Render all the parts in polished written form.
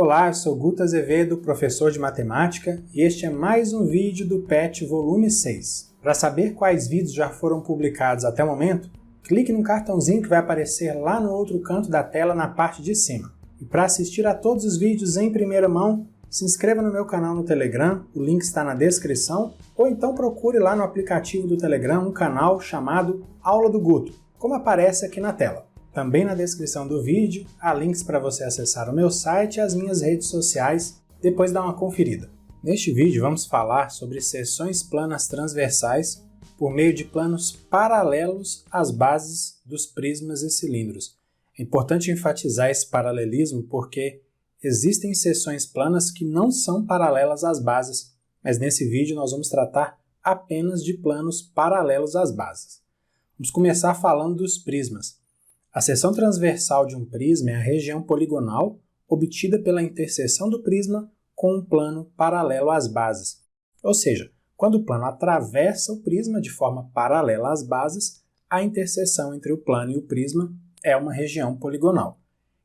Olá, eu sou Guto Azevedo, professor de matemática, e este é mais um vídeo do PET volume 6. Para saber quais vídeos já foram publicados até o momento, clique no cartãozinho que vai aparecer lá no outro canto da tela na parte de cima. E para assistir a todos os vídeos em primeira mão, se inscreva no meu canal no Telegram, o link está na descrição, ou então procure lá no aplicativo do Telegram um canal chamado Aula do Guto, como aparece aqui na tela. Também na descrição do vídeo há links para você acessar o meu site e as minhas redes sociais, depois dá uma conferida. Neste vídeo vamos falar sobre seções planas transversais por meio de planos paralelos às bases dos prismas e cilindros. É importante enfatizar esse paralelismo porque existem seções planas que não são paralelas às bases, mas nesse vídeo nós vamos tratar apenas de planos paralelos às bases. Vamos começar falando dos prismas. A seção transversal de um prisma é a região poligonal obtida pela interseção do prisma com um plano paralelo às bases. Ou seja, quando o plano atravessa o prisma de forma paralela às bases, a interseção entre o plano e o prisma é uma região poligonal.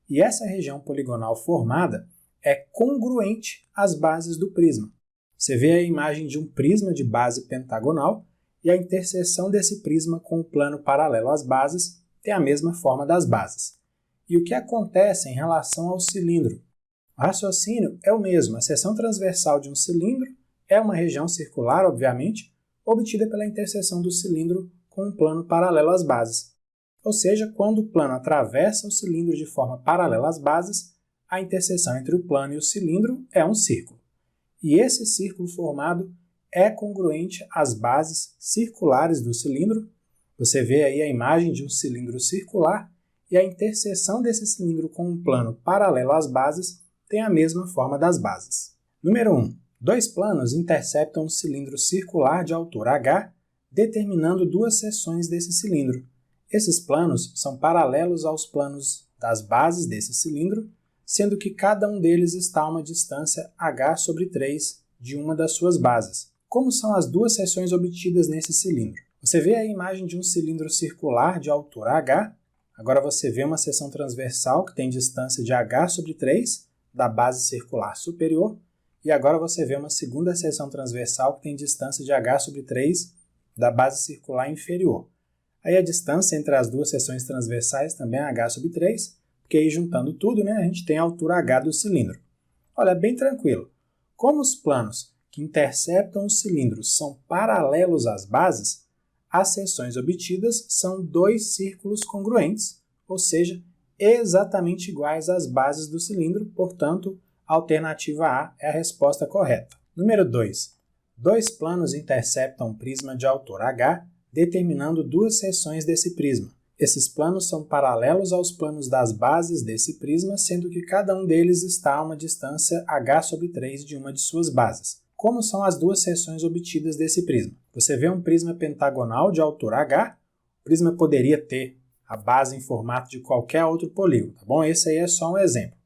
E essa região poligonal formada é congruente às bases do prisma. Você vê a imagem de um prisma de base pentagonal e a interseção desse prisma com o plano paralelo às bases tem a mesma forma das bases. E o que acontece em relação ao cilindro? O raciocínio é o mesmo. A seção transversal de um cilindro é uma região circular, obviamente, obtida pela interseção do cilindro com um plano paralelo às bases. Ou seja, quando o plano atravessa o cilindro de forma paralela às bases, a interseção entre o plano e o cilindro é um círculo. E esse círculo formado é congruente às bases circulares do cilindro. Você vê aí a imagem de um cilindro circular e a interseção desse cilindro com um plano paralelo às bases tem a mesma forma das bases. Número 1. Dois planos interceptam um cilindro circular de altura h, determinando duas seções desse cilindro. Esses planos são paralelos aos planos das bases desse cilindro, sendo que cada um deles está a uma distância h/3 de uma das suas bases. Como são as duas seções obtidas nesse cilindro? Você vê a imagem de um cilindro circular de altura h, agora você vê uma seção transversal que tem distância de h/3 da base circular superior, e agora você vê uma segunda seção transversal que tem distância de h/3 da base circular inferior. Aí a distância entre as duas seções transversais também é h/3, porque aí juntando tudo, a gente tem a altura h do cilindro. Olha, bem tranquilo. Como os planos que interceptam os cilindros são paralelos às bases, as seções obtidas são dois círculos congruentes, ou seja, exatamente iguais às bases do cilindro, portanto, a alternativa A é a resposta correta. Número 2. Dois planos interceptam um prisma de altura h, determinando duas seções desse prisma. Esses planos são paralelos aos planos das bases desse prisma, sendo que cada um deles está a uma distância h/3 de uma de suas bases. Como são as duas seções obtidas desse prisma? Você vê um prisma pentagonal de altura h, o prisma poderia ter a base em formato de qualquer outro polígono, tá bom? Esse aí é só um exemplo.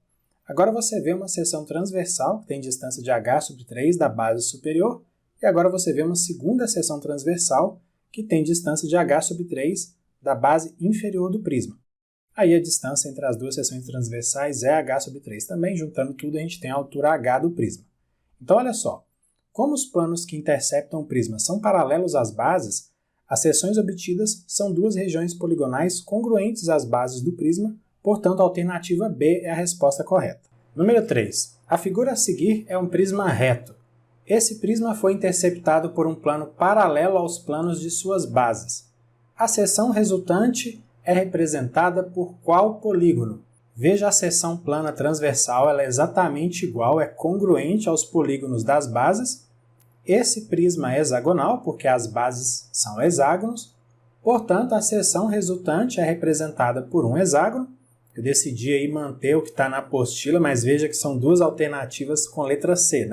Agora você vê uma seção transversal, que tem distância de h/3 da base superior, e agora você vê uma segunda seção transversal, que tem distância de h/3 da base inferior do prisma. Aí a distância entre as duas seções transversais é h/3 também, juntando tudo a gente tem a altura h do prisma. Então olha só, como os planos que interceptam o prisma são paralelos às bases, as seções obtidas são duas regiões poligonais congruentes às bases do prisma, portanto a alternativa B é a resposta correta. Número 3. A figura a seguir é um prisma reto. Esse prisma foi interceptado por um plano paralelo aos planos de suas bases. A seção resultante é representada por qual polígono? Veja a seção plana transversal, ela é exatamente igual, é congruente aos polígonos das bases. Esse prisma é hexagonal, porque as bases são hexágonos, portanto a seção resultante é representada por um hexágono. Eu decidi aí manter o que está na apostila, mas veja que são duas alternativas com letra C,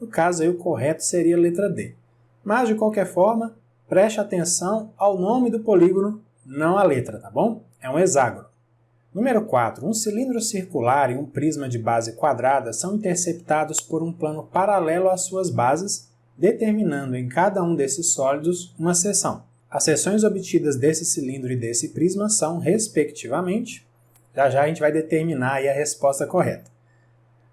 No caso aí o correto seria a letra D. Mas de qualquer forma, preste atenção ao nome do polígono, não à letra, tá bom? É um hexágono. Número 4. Um cilindro circular e um prisma de base quadrada são interceptados por um plano paralelo às suas bases, determinando em cada um desses sólidos uma seção. As seções obtidas desse cilindro e desse prisma são, respectivamente, já a gente vai determinar aí a resposta correta.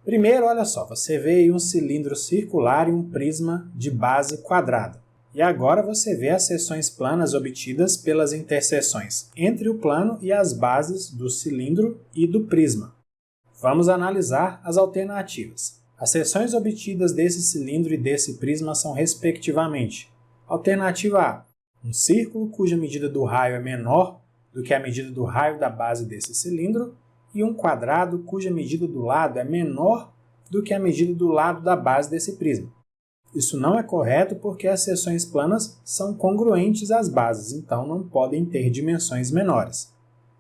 Primeiro, olha só, você vê aí um cilindro circular e um prisma de base quadrada. E agora você vê as seções planas obtidas pelas interseções entre o plano e as bases do cilindro e do prisma. Vamos analisar as alternativas. As seções obtidas desse cilindro e desse prisma são, respectivamente, alternativa A, um círculo cuja medida do raio é menor do que a medida do raio da base desse cilindro, e um quadrado cuja medida do lado é menor do que a medida do lado da base desse prisma. Isso não é correto porque as seções planas são congruentes às bases, então não podem ter dimensões menores.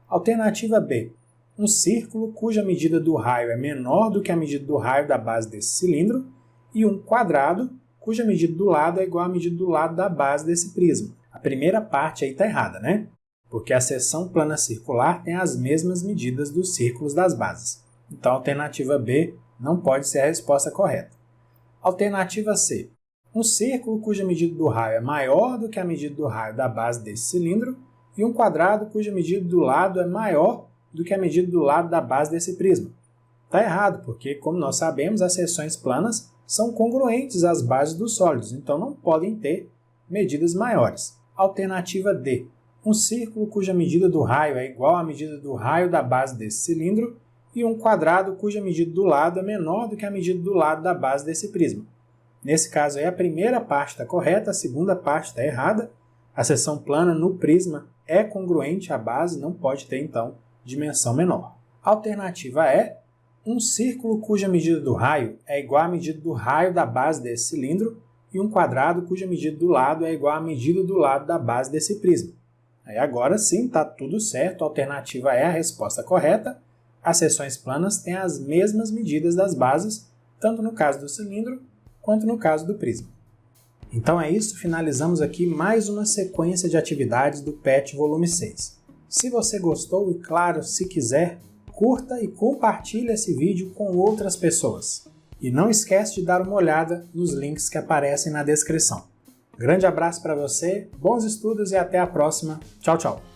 Alternativa B, um círculo cuja medida do raio é menor do que a medida do raio da base desse cilindro, e um quadrado cuja medida do lado é igual à medida do lado da base desse prisma. A primeira parte aí está errada, né? Porque a seção plana circular tem as mesmas medidas dos círculos das bases. Então a alternativa B não pode ser a resposta correta. Alternativa C, um círculo cuja medida do raio é maior do que a medida do raio da base desse cilindro, e um quadrado cuja medida do lado é maior do que a medida do lado da base desse prisma. Está errado, porque, como nós sabemos, as seções planas são congruentes às bases dos sólidos, então não podem ter medidas maiores. Alternativa D, um círculo cuja medida do raio é igual à medida do raio da base desse cilindro, e um quadrado cuja medida do lado é menor do que a medida do lado da base desse prisma. Nesse caso aí, a primeira parte está correta, a segunda parte está errada. A seção plana no prisma é congruente à base, não pode ter, então, dimensão menor. Alternativa E, um círculo cuja medida do raio é igual à medida do raio da base desse cilindro, e um quadrado cuja medida do lado é igual à medida do lado da base desse prisma. Aí agora sim, está tudo certo, a alternativa é a resposta correta. As seções planas têm as mesmas medidas das bases, tanto no caso do cilindro quanto no caso do prisma. Então é isso, finalizamos aqui mais uma sequência de atividades do PET volume 6. Se você gostou e, claro, se quiser, curta e compartilhe esse vídeo com outras pessoas. E não esquece de dar uma olhada nos links que aparecem na descrição. Grande abraço para você, bons estudos e até a próxima. Tchau, tchau!